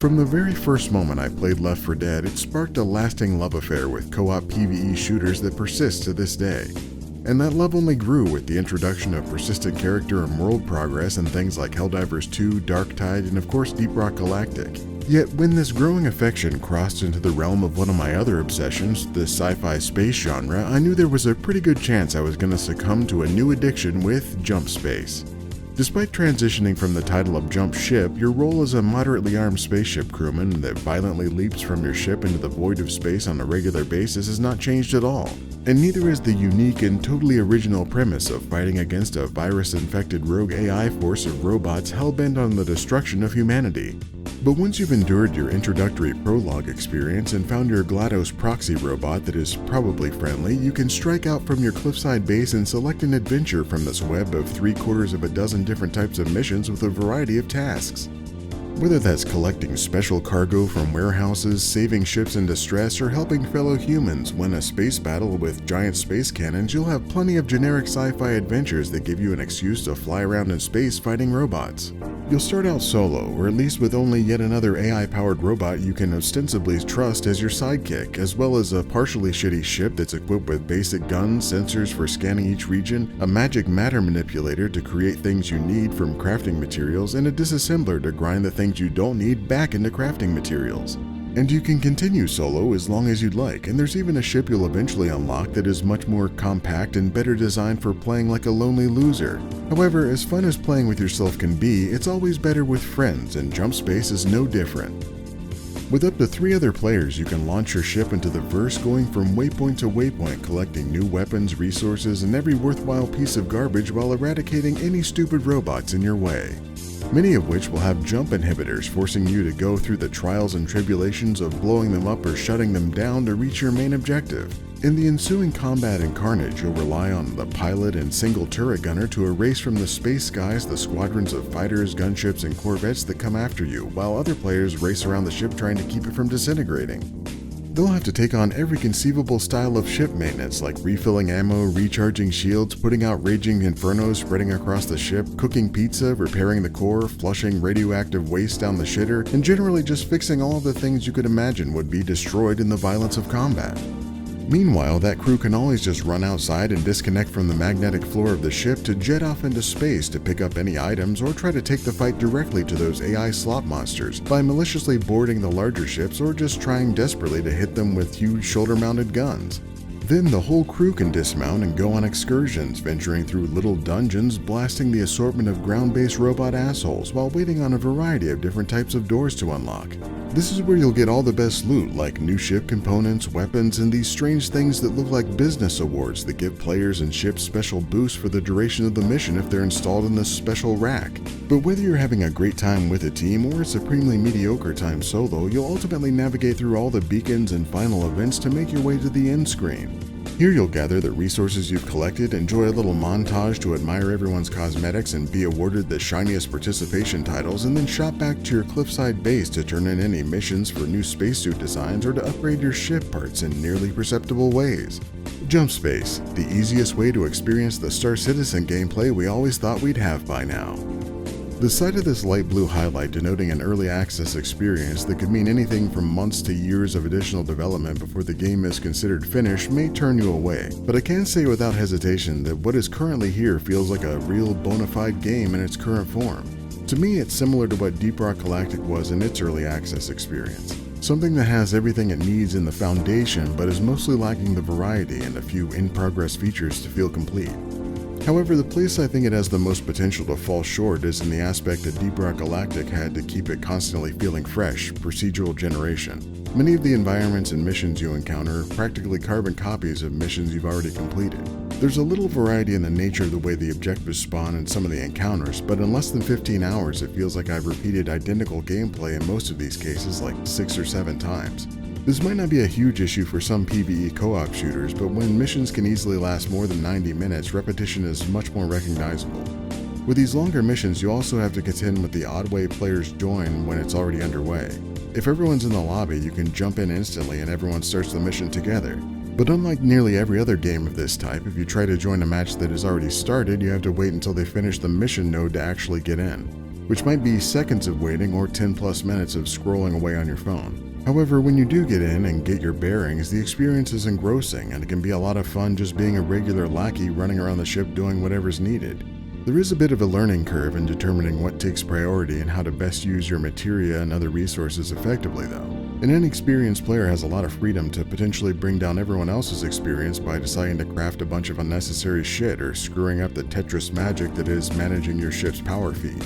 From the very first moment I played Left 4 Dead, it sparked a lasting love affair with co-op PvE shooters that persists to this day. And that love only grew with the introduction of persistent character and world progress in things like Helldivers 2, Darktide, and of course Deep Rock Galactic. Yet when this growing affection crossed into the realm of one of my other obsessions, the sci-fi space genre, I knew there was a pretty good chance I was going to succumb to a new addiction with jump space. Despite transitioning from the title of Jump Ship, your role as a moderately armed spaceship crewman that violently leaps from your ship into the void of space on a regular basis has not changed at all. And neither is the unique and totally original premise of fighting against a virus-infected rogue AI force of robots hell-bent on the destruction of humanity. But once you've endured your introductory prologue experience and found your GLaDOS proxy robot that is probably friendly, you can strike out from your cliffside base and select an adventure from this web of 3/4 of a dozen different types of missions with a variety of tasks. Whether that's collecting special cargo from warehouses, saving ships in distress, or helping fellow humans win a space battle with giant space cannons, you'll have plenty of generic sci-fi adventures that give you an excuse to fly around in space fighting robots. You'll start out solo, or at least with only yet another AI-powered robot you can ostensibly trust as your sidekick, as well as a partially shitty ship that's equipped with basic guns, sensors for scanning each region, a magic matter manipulator to create things you need from crafting materials, and a disassembler to grind the things you don't need back into crafting materials. And you can continue solo as long as you'd like, and there's even a ship you'll eventually unlock that is much more compact and better designed for playing like a lonely loser. However, as fun as playing with yourself can be, it's always better with friends, and Jump Space is no different. With up to 3 other players, you can launch your ship into the verse, going from waypoint to waypoint, collecting new weapons, resources, and every worthwhile piece of garbage while eradicating any stupid robots in your way. Many of which will have jump inhibitors, forcing you to go through the trials and tribulations of blowing them up or shutting them down to reach your main objective. In the ensuing combat and carnage, you'll rely on the pilot and single turret gunner to erase from the space skies the squadrons of fighters, gunships, and corvettes that come after you, while other players race around the ship trying to keep it from disintegrating. They'll have to take on every conceivable style of ship maintenance, like refilling ammo, recharging shields, putting out raging infernos spreading across the ship, cooking pizza, repairing the core, flushing radioactive waste down the shitter, and generally just fixing all of the things you could imagine would be destroyed in the violence of combat. Meanwhile, that crew can always just run outside and disconnect from the magnetic floor of the ship to jet off into space to pick up any items or try to take the fight directly to those AI slop monsters by maliciously boarding the larger ships or just trying desperately to hit them with huge shoulder-mounted guns. Then the whole crew can dismount and go on excursions, venturing through little dungeons, blasting the assortment of ground-based robot assholes while waiting on a variety of different types of doors to unlock. This is where you'll get all the best loot, like new ship components, weapons, and these strange things that look like business awards that give players and ships special boosts for the duration of the mission if they're installed in this special rack. But whether you're having a great time with a team or a supremely mediocre time solo, you'll ultimately navigate through all the beacons and final events to make your way to the end screen. Here you'll gather the resources you've collected, enjoy a little montage to admire everyone's cosmetics and be awarded the shiniest participation titles, and then shot back to your cliffside base to turn in any missions for new spacesuit designs or to upgrade your ship parts in nearly perceptible ways. Jump Space, the easiest way to experience the Star Citizen gameplay we always thought we'd have by now. The sight of this light blue highlight denoting an early access experience that could mean anything from months to years of additional development before the game is considered finished may turn you away, but I can say without hesitation that what is currently here feels like a real bona fide game in its current form. To me, it's similar to what Deep Rock Galactic was in its early access experience. Something that has everything it needs in the foundation but is mostly lacking the variety and a few in-progress features to feel complete. However, the place I think it has the most potential to fall short is in the aspect that Deep Rock Galactic had to keep it constantly feeling fresh, procedural generation. Many of the environments and missions you encounter are practically carbon copies of missions you've already completed. There's a little variety in the nature of the way the objectives spawn in some of the encounters, but in less than 15 hours it feels like I've repeated identical gameplay in most of these cases like 6 or 7 times. This might not be a huge issue for some PvE co-op shooters, but when missions can easily last more than 90 minutes, repetition is much more recognizable. With these longer missions, you also have to contend with the odd way players join when it's already underway. If everyone's in the lobby, you can jump in instantly and everyone starts the mission together. But unlike nearly every other game of this type, if you try to join a match that has already started, you have to wait until they finish the mission node to actually get in. which might be seconds of waiting or 10 plus minutes of scrolling away on your phone. However, when you do get in and get your bearings, the experience is engrossing and it can be a lot of fun just being a regular lackey running around the ship doing whatever's needed. There is a bit of a learning curve in determining what takes priority and how to best use your materia and other resources effectively though. An inexperienced player has a lot of freedom to potentially bring down everyone else's experience by deciding to craft a bunch of unnecessary shit or screwing up the Tetris magic that is managing your ship's power feed.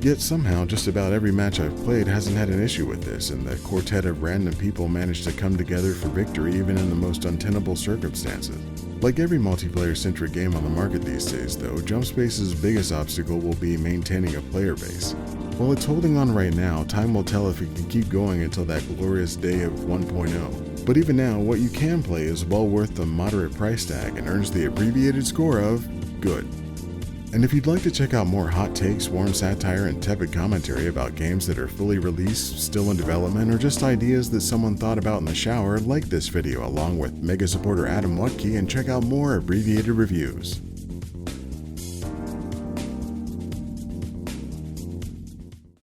Yet somehow, just about every match I've played hasn't had an issue with this, and the quartet of random people managed to come together for victory even in the most untenable circumstances. Like every multiplayer-centric game on the market these days, though, Jump Space's biggest obstacle will be maintaining a player base. While it's holding on right now, time will tell if it can keep going until that glorious day of 1.0. But even now, what you can play is well worth the moderate price tag and earns the abbreviated score of good. And if you'd like to check out more hot takes, warm satire, and tepid commentary about games that are fully released, still in development, or just ideas that someone thought about in the shower, like this video along with mega supporter Adam Lutke and check out more Abbreviated Reviews.